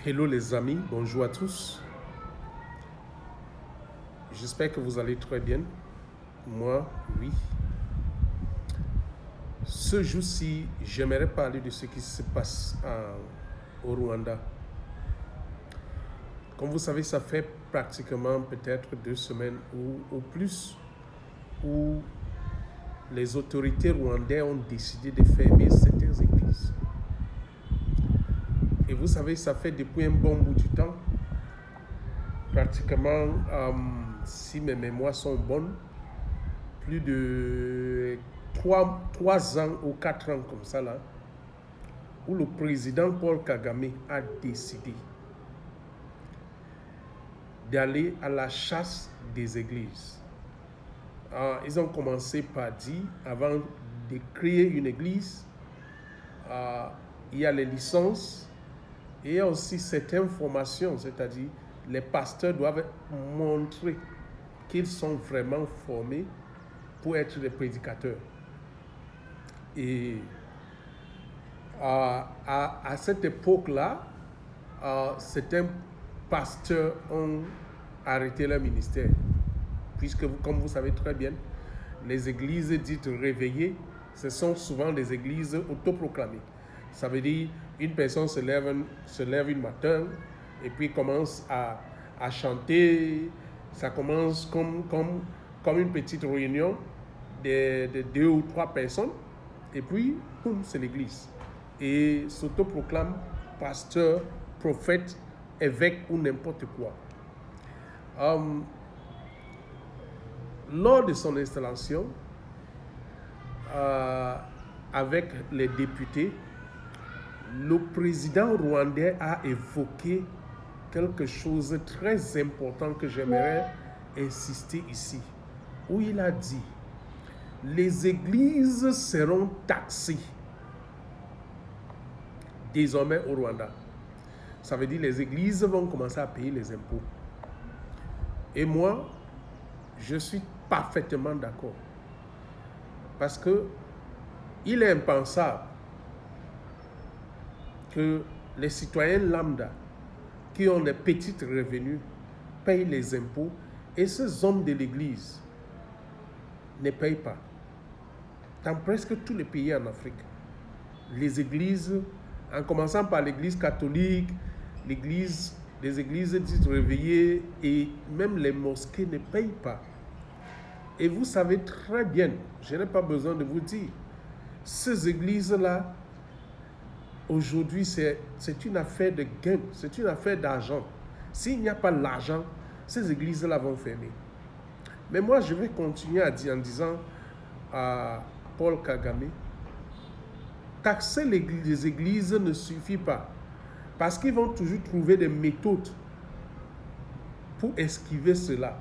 Hello les amis, bonjour à tous. J'espère que vous allez très bien. Moi, oui. Ce jour-ci, j'aimerais parler de ce qui se passe au Rwanda. Comme vous savez, ça fait pratiquement peut-être 2 semaines ou plus où les autorités rwandaises ont décidé de fermer certaines églises. Et vous savez, ça fait depuis un bon bout de temps, pratiquement, si mes mémoires sont bonnes, plus de 3 ans ou 4 ans comme ça là, où le président Paul Kagame a décidé d'aller à la chasse des églises. Ils ont commencé par dire, avant de créer une église, il y a les licences et il y a aussi certaines formations, c'est-à-dire les pasteurs doivent montrer qu'ils sont vraiment formés pour être des prédicateurs. Et à cette époque-là, certains pasteurs ont arrêté leur ministère. Puisque, comme vous savez très bien, les églises dites réveillées, ce sont souvent des églises autoproclamées. Ça veut dire une personne se lève une matin et puis commence à chanter. Ça commence comme une petite réunion de 2 ou 3 personnes. Et puis, boum, c'est l'église. Et s'autoproclame pasteur, prophète, évêque ou n'importe quoi. Lors de son installation, avec les députés, le président rwandais a évoqué quelque chose de très important que j'aimerais insister ici, où il a dit: les églises seront taxées désormais au Rwanda. Ça veut dire les églises vont commencer à payer les impôts. Et moi, je suis parfaitement d'accord. Parce que il est impensable que les citoyens lambda qui ont des petits revenus payent les impôts et ces hommes de l'église ne payent pas. Dans presque tous les pays en Afrique, les églises, en commençant par l'église catholique, les églises dites réveillées et même les mosquées ne payent pas. Et vous savez très bien, je n'ai pas besoin de vous dire, ces églises-là, aujourd'hui, c'est une affaire de gain, c'est une affaire d'argent. S'il n'y a pas l'argent, ces églises-là vont fermer. Mais moi, je vais continuer à dire en disant à Paul Kagame, taxer les églises ne suffit pas. Parce qu'ils vont toujours trouver des méthodes pour esquiver cela.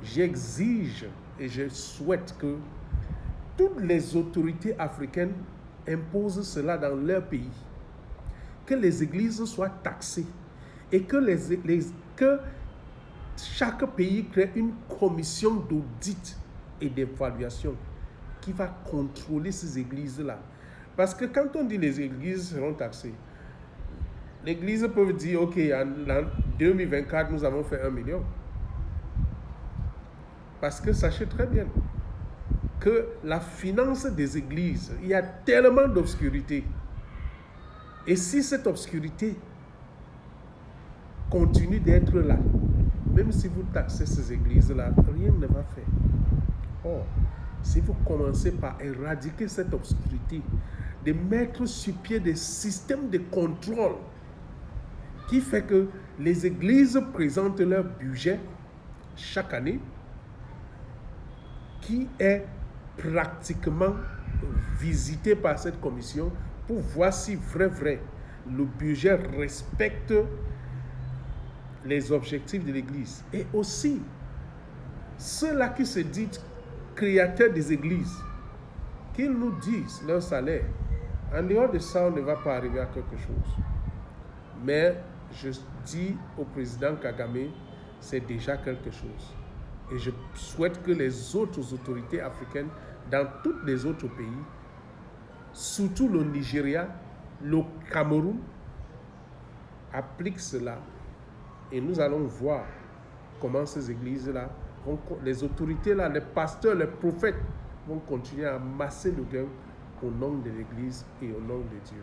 J'exige et je souhaite que toutes les autorités africaines imposent cela dans leur pays. Que les églises soient taxées et que chaque pays crée une commission d'audit et d'évaluation qui va contrôler ces églises-là. Parce que quand on dit les églises seront taxées, l'église peut dire, ok, en 2024, nous avons fait 1 million. Parce que sachez très bien que la finance des églises, il y a tellement d'obscurité. Et si cette obscurité continue d'être là, même si vous taxez ces églises-là, rien ne va faire. Or, si vous commencez par éradiquer cette obscurité, de mettre sur pied des systèmes de contrôle qui fait que les églises présentent leur budget chaque année, qui est pratiquement visité par cette commission pour voir si vrai, le budget respecte les objectifs de l'église. Et aussi, ceux-là qui se disent créateurs des églises, qu'ils nous disent leur salaire. En dehors de ça, on ne va pas arriver à quelque chose. Mais je dis au président Kagame, c'est déjà quelque chose. Et je souhaite que les autres autorités africaines, dans tous les autres pays, surtout le Nigeria, le Cameroun, appliquent cela et nous allons voir comment ces églises-là, les autorités-là, les pasteurs, les prophètes vont continuer à amasser le gain au nom de l'Église et au nom de Dieu.